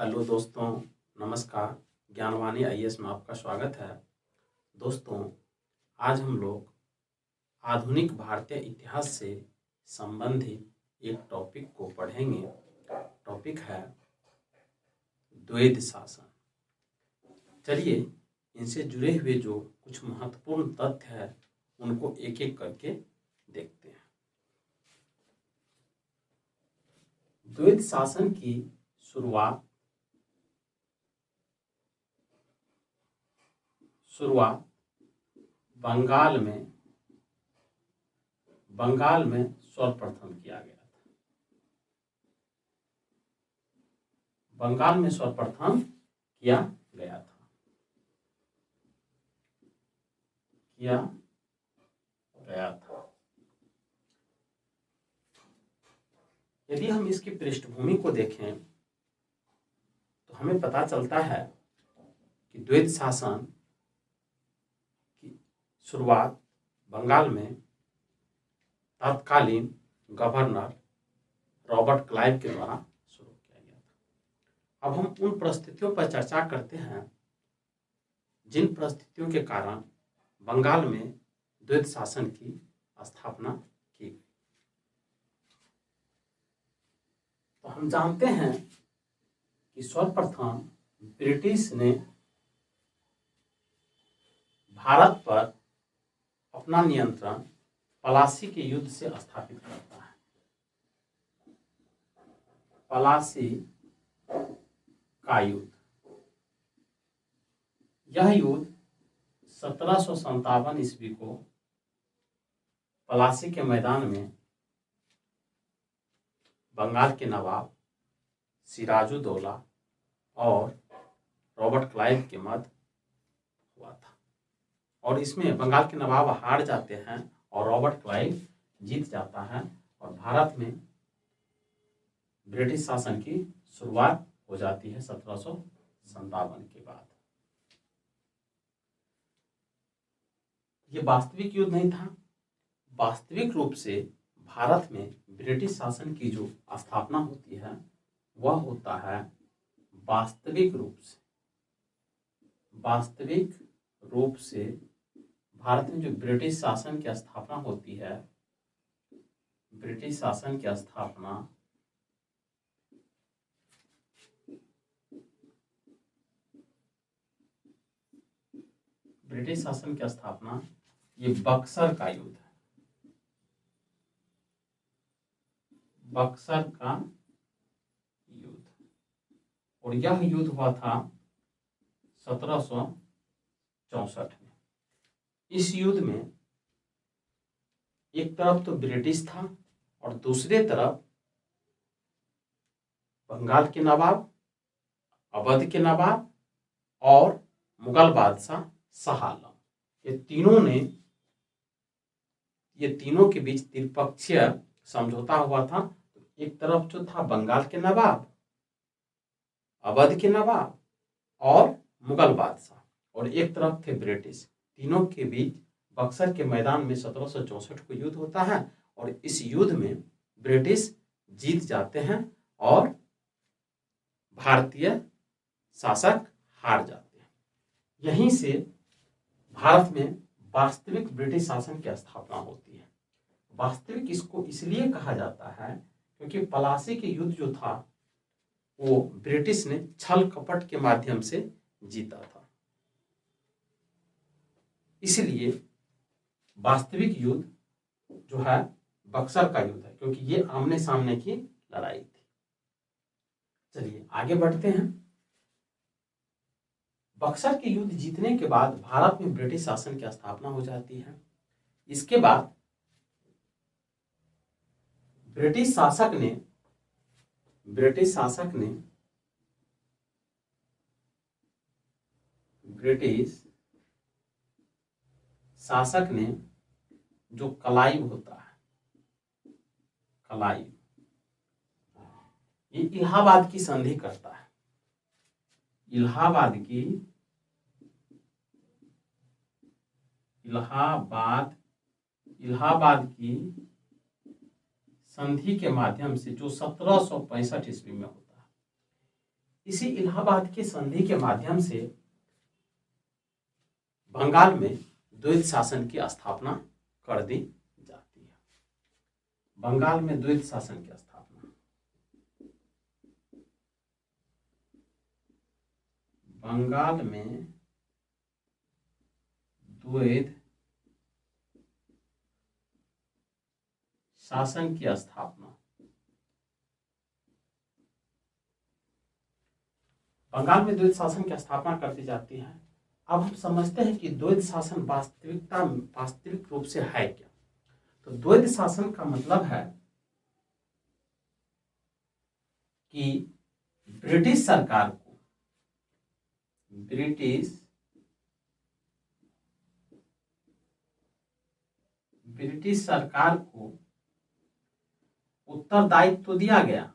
Hello दोस्तों, नमस्कार। Gyanvani IAS में आपका स्वागत है। दोस्तों, आज हम लोग आधुनिक भारतीय इतिहास से संबंधित एक टॉपिक को पढ़ेंगे। टॉपिक है द्वैध शासन। चलिए इनसे जुड़े हुए जो कुछ महत्वपूर्ण तथ्य है उनको एक एक करके देखते हैं। द्वैध शासन की शुरुआत बंगाल में सर्वप्रथम किया गया था। बंगाल में सर्वप्रथम किया गया था। यदि हम इसकी पृष्ठभूमि को देखें तो हमें पता चलता है कि द्वैध शासन की शुरुआत बंगाल में तत्कालीन गवर्नर रॉबर्ट क्लाइव के द्वारा शुरू किया गया था। अब हम उन परिस्थितियों पर चर्चा करते हैं जिन परिस्थितियों के कारण बंगाल में द्वैध शासन की स्थापना की गई। तो हम जानते हैं कि सर्वप्रथम ब्रिटिश ने भारत पर अपना नियंत्रण पलासी के युद्ध से स्थापित करता है। पलासी का युद्ध, यह युद्ध 1757 ईस्वी को पलासी के मैदान में बंगाल के नवाब सिराजुद्दौला और रॉबर्ट क्लाइव के मध्य हुआ था। और इसमें बंगाल के नवाब हार जाते हैं और रॉबर्ट क्लाइव जीत जाता है और भारत में ब्रिटिश शासन की शुरुआत हो जाती है 1757 के बाद। ये वास्तविक युद्ध नहीं था। वास्तविक रूप से भारत में ब्रिटिश शासन की जो स्थापना होती है वह होता है वास्तविक रूप से भारत में जो ब्रिटिश शासन की स्थापना होती है, ब्रिटिश शासन की स्थापना ये बक्सर का युद्ध है। बक्सर का युद्ध, और यह युद्ध हुआ था 1764 में। इस युद्ध में एक तरफ तो ब्रिटिश था और दूसरे तरफ बंगाल के नवाब, अवध के नवाब और मुगल बादशाह शाह आलम, ये तीनों के बीच त्रिपक्षीय समझौता हुआ था। एक तरफ जो था बंगाल के नवाब, अवध के नवाब और मुगल बादशाह, और एक तरफ थे ब्रिटिश। तीनों के बीच बक्सर के मैदान में 1764 को युद्ध होता है और इस युद्ध में ब्रिटिश जीत जाते हैं और भारतीय शासक हार जाते हैं। यहीं से भारत में वास्तविक ब्रिटिश शासन की स्थापना होती है। वास्तविक इसको इसलिए कहा जाता है क्योंकि पलासी के युद्ध जो था वो ब्रिटिश ने छल कपट के माध्यम से जीता था। इसलिए वास्तविक युद्ध जो है बक्सर का युद्ध है, क्योंकि ये आमने सामने की लड़ाई थी। चलिए आगे बढ़ते हैं। बक्सर के युद्ध जीतने के बाद भारत में ब्रिटिश शासन की स्थापना हो जाती है। इसके बाद ब्रिटिश शासक ने जो क्लाइव होता है, ये इलाहाबाद की संधि करता है। इलाहाबाद की संधि के माध्यम से जो 1765 ईस्वी में होता है, इसी इलाहाबाद की संधि के माध्यम से बंगाल में द्वैत शासन की स्थापना कर दी जाती है। बंगाल में द्वैत शासन की स्थापना, बंगाल में द्वैत शासन की स्थापना, बंगाल में द्वैत शासन की स्थापना कर दी जाती है। अब हम समझते हैं कि द्वैत शासन वास्तविक रूप से है क्या। तो द्वैत शासन का मतलब है कि ब्रिटिश सरकार को, ब्रिटिश सरकार को उत्तरदायित्व तो दिया गया,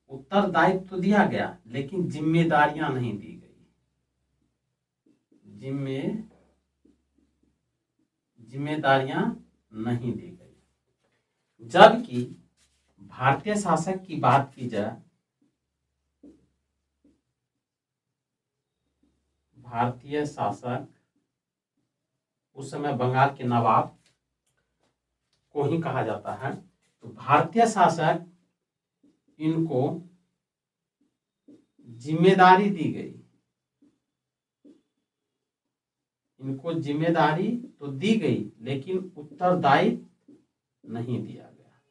उत्तरदायित्व तो दिया गया, लेकिन जिम्मेदारियां नहीं दी गई। जिम्मेदारियां नहीं दी गई। जबकि भारतीय शासक की बात की जाए, भारतीय शासक उस समय बंगाल के नवाब को ही कहा जाता है। तो भारतीय शासक इनको जिम्मेदारी दी गई, इनको जिम्मेदारी तो दी गई लेकिन उत्तरदायित्व नहीं दिया गया,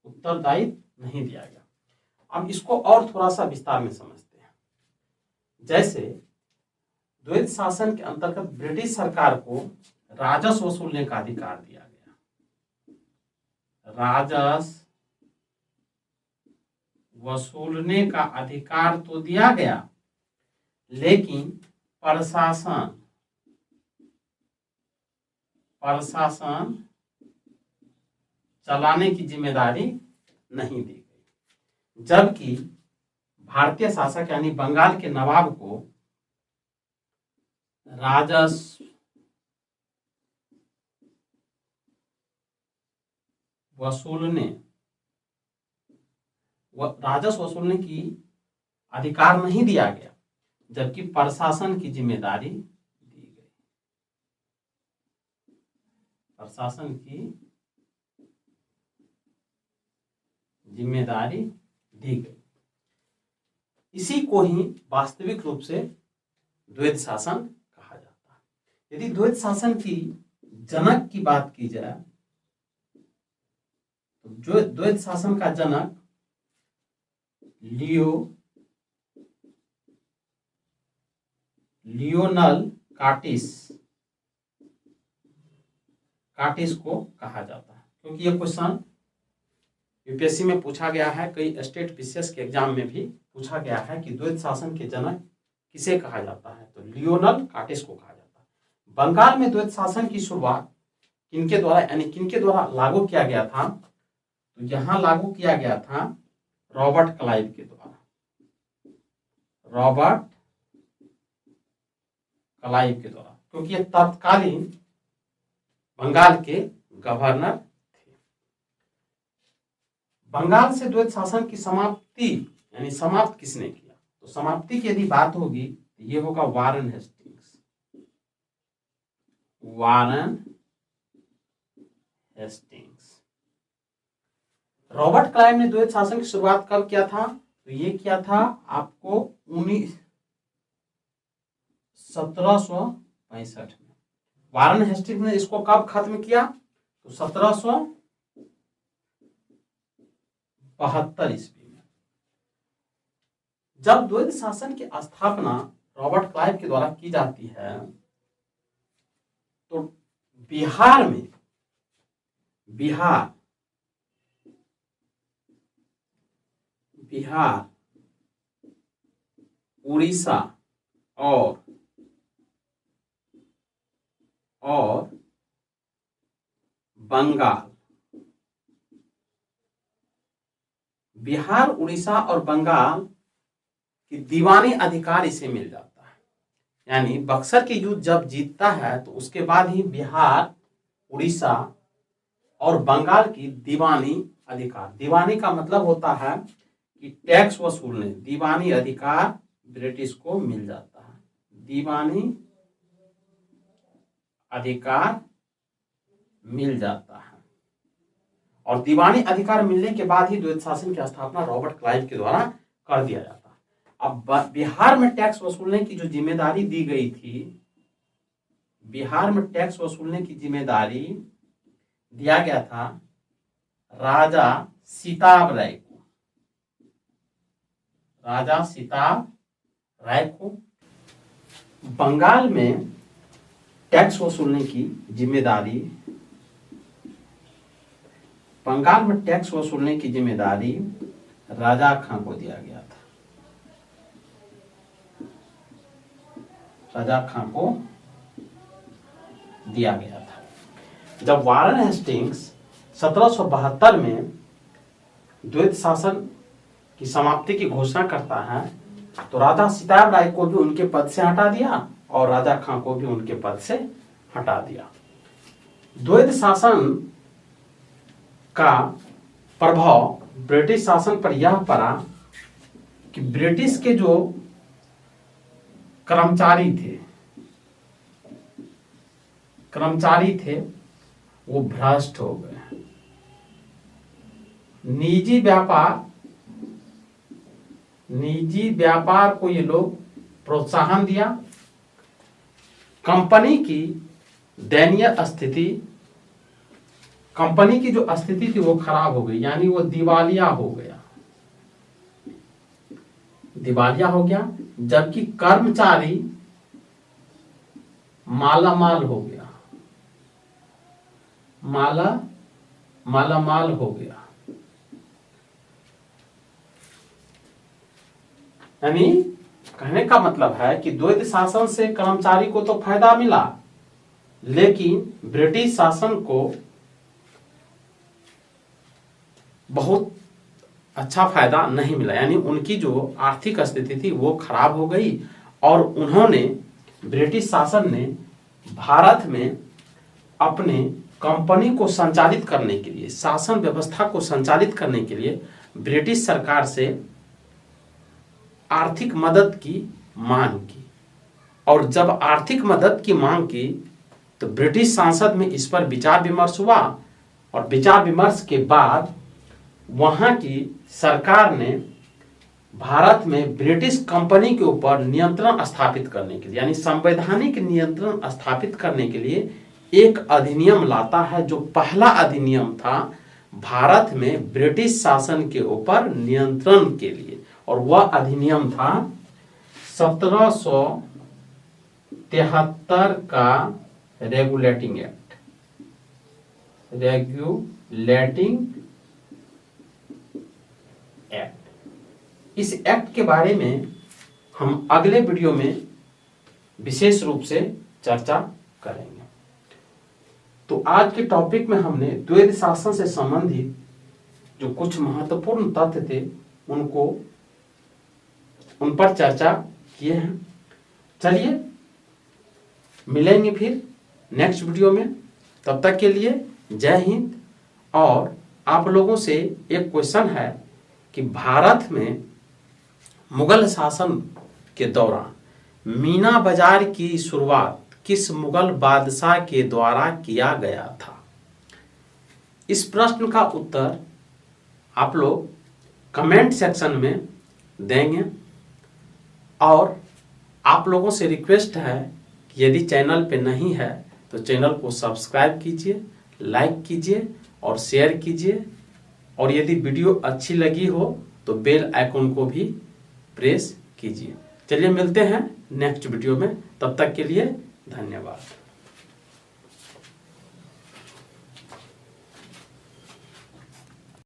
उत्तरदायित्व नहीं दिया गया। अब इसको और थोड़ा सा विस्तार में समझते हैं। जैसे द्वैत शासन के अंतर्गत ब्रिटिश सरकार को राजस्व वसूलने का अधिकार दिया गया, राजस्व वसूलने का अधिकार तो दिया गया, लेकिन प्रशासन चलाने की जिम्मेदारी नहीं दी गई। जबकि भारतीय शासक यानी बंगाल के नवाब को राजस्व वसूलने की अधिकार नहीं दिया गया, जबकि प्रशासन की जिम्मेदारी दी गई, प्रशासन की जिम्मेदारी दी गई। इसी को ही वास्तविक रूप से द्वैत शासन कहा जाता है। यदि द्वैत शासन की जनक की बात की जाए तो जो द्वैत शासन का जनक लियोनल काटिस को कहा जाता है, क्योंकि यह क्वेश्चन यूपीएससी में पूछा गया है, कई स्टेट पीसीएस के एग्जाम में भी पूछा गया है कि द्वैत शासन के जनक किसे कहा जाता है, तो लियोनल काटिस को कहा जाता है। बंगाल में द्वैत शासन की शुरुआत किनके द्वारा यानी किनके द्वारा लागू किया गया था, तो यहां लागू किया गया था रॉबर्ट क्लाइव के द्वारा, रॉबर्ट क्लाइव के द्वारा, क्योंकि यह तत्कालीन बंगाल के गवर्नर थे। बंगाल से द्वैत शासन की समाप्ति यानी समाप्त किसने किया, तो समाप्ति की यदि बात होगी तो ये होगा वारेन हेस्टिंग्स। रॉबर्ट क्लाइव ने द्वैत शासन की शुरुआत कब किया था, तो ये किया था आपको 1765 में। वारेन हेस्टिंग्स ने इसको कब खत्म किया, तो 1772 ईस्वी में। जब द्वैत शासन की स्थापना रॉबर्ट क्लाइव के द्वारा की जाती है तो बिहार उड़ीसा और बंगाल, बिहार उड़ीसा और बंगाल की दीवानी अधिकार इसे मिल जाता है। यानी बक्सर के युद्ध जब जीतता है तो उसके बाद ही बिहार उड़ीसा और बंगाल की दीवानी अधिकार। दीवानी का मतलब होता है कि टैक्स वसूलने, दीवानी अधिकार ब्रिटिश को मिल जाता है। दीवानी अधिकार मिल जाता है और दीवानी अधिकार मिलने के बाद ही द्वैध शासन की स्थापना रॉबर्ट क्लाइव के द्वारा कर दिया जाता है। अब बिहार में टैक्स वसूलने की जो जिम्मेदारी दी गई थी, बिहार में टैक्स वसूलने की जिम्मेदारी दिया गया था राजा सिताब राय को। राजा सिताब राय को बंगाल में टैक्स वसूलने की जिम्मेदारी, बंगाल में टैक्स वसूलने की जिम्मेदारी राजा खां को दिया गया था। राजा खां को दिया गया था। जब वारन हेस्टिंग्स 1772 में द्वैध शासन की समाप्ति की घोषणा करता है तो राजा सिताब राय को भी उनके पद से हटा दिया और राजा खां को भी उनके पद से हटा दिया। द्वैध शासन का प्रभाव ब्रिटिश शासन पर यह पड़ा कि ब्रिटिश के जो कर्मचारी थे वो भ्रष्ट हो गए। निजी व्यापार को ये लोग प्रोत्साहन दिया। कंपनी की दयनीय स्थिति, कंपनी की जो स्थिति थी वो खराब हो गई, यानी वो दिवालिया हो गया। जबकि कर्मचारी मालामाल हो गया, मालामाल हो गया। यानी कहने का मतलब है कि द्वैध शासन से कर्मचारी को तो फायदा मिला, लेकिन ब्रिटिश शासन को बहुत अच्छा फायदा नहीं मिला। यानी उनकी जो आर्थिक स्थिति थी वो खराब हो गई और उन्होंने, ब्रिटिश शासन ने भारत में अपने कंपनी को संचालित करने के लिए, शासन व्यवस्था को संचालित करने के लिए ब्रिटिश सरकार से आर्थिक मदद की मांग की। और जब आर्थिक मदद की मांग की तो ब्रिटिश संसद में इस पर विचार विमर्श हुआ और विचार विमर्श के बाद वहां की सरकार ने भारत में ब्रिटिश कंपनी के ऊपर नियंत्रण स्थापित करने के लिए, यानी संवैधानिक नियंत्रण स्थापित करने के लिए एक अधिनियम लाता है, जो पहला अधिनियम था भारत में ब्रिटिश शासन के ऊपर नियंत्रण के लिए। और वह अधिनियम था 1773 का रेगुलेटिंग एक्ट। इस एक्ट के बारे में हम अगले वीडियो में विशेष रूप से चर्चा करेंगे। तो आज के टॉपिक में हमने द्वैध शासन से संबंधित जो कुछ महत्वपूर्ण तथ्य थे उन पर चर्चा किए हैं। चलिए मिलेंगे फिर नेक्स्ट वीडियो में। तब तक के लिए जय हिंद। और आप लोगों से एक क्वेश्चन है कि भारत में मुगल शासन के दौरान मीना बाजार की शुरुआत किस मुगल बादशाह के द्वारा किया गया था? इस प्रश्न का उत्तर आप लोग कमेंट सेक्शन में देंगे। और आप लोगों से रिक्वेस्ट है कि यदि चैनल पे नहीं है तो चैनल को सब्सक्राइब कीजिए, लाइक कीजिए और शेयर कीजिए। और यदि वीडियो अच्छी लगी हो तो बेल आइकन को भी प्रेस कीजिए। चलिए मिलते हैं नेक्स्ट वीडियो में। तब तक के लिए धन्यवाद।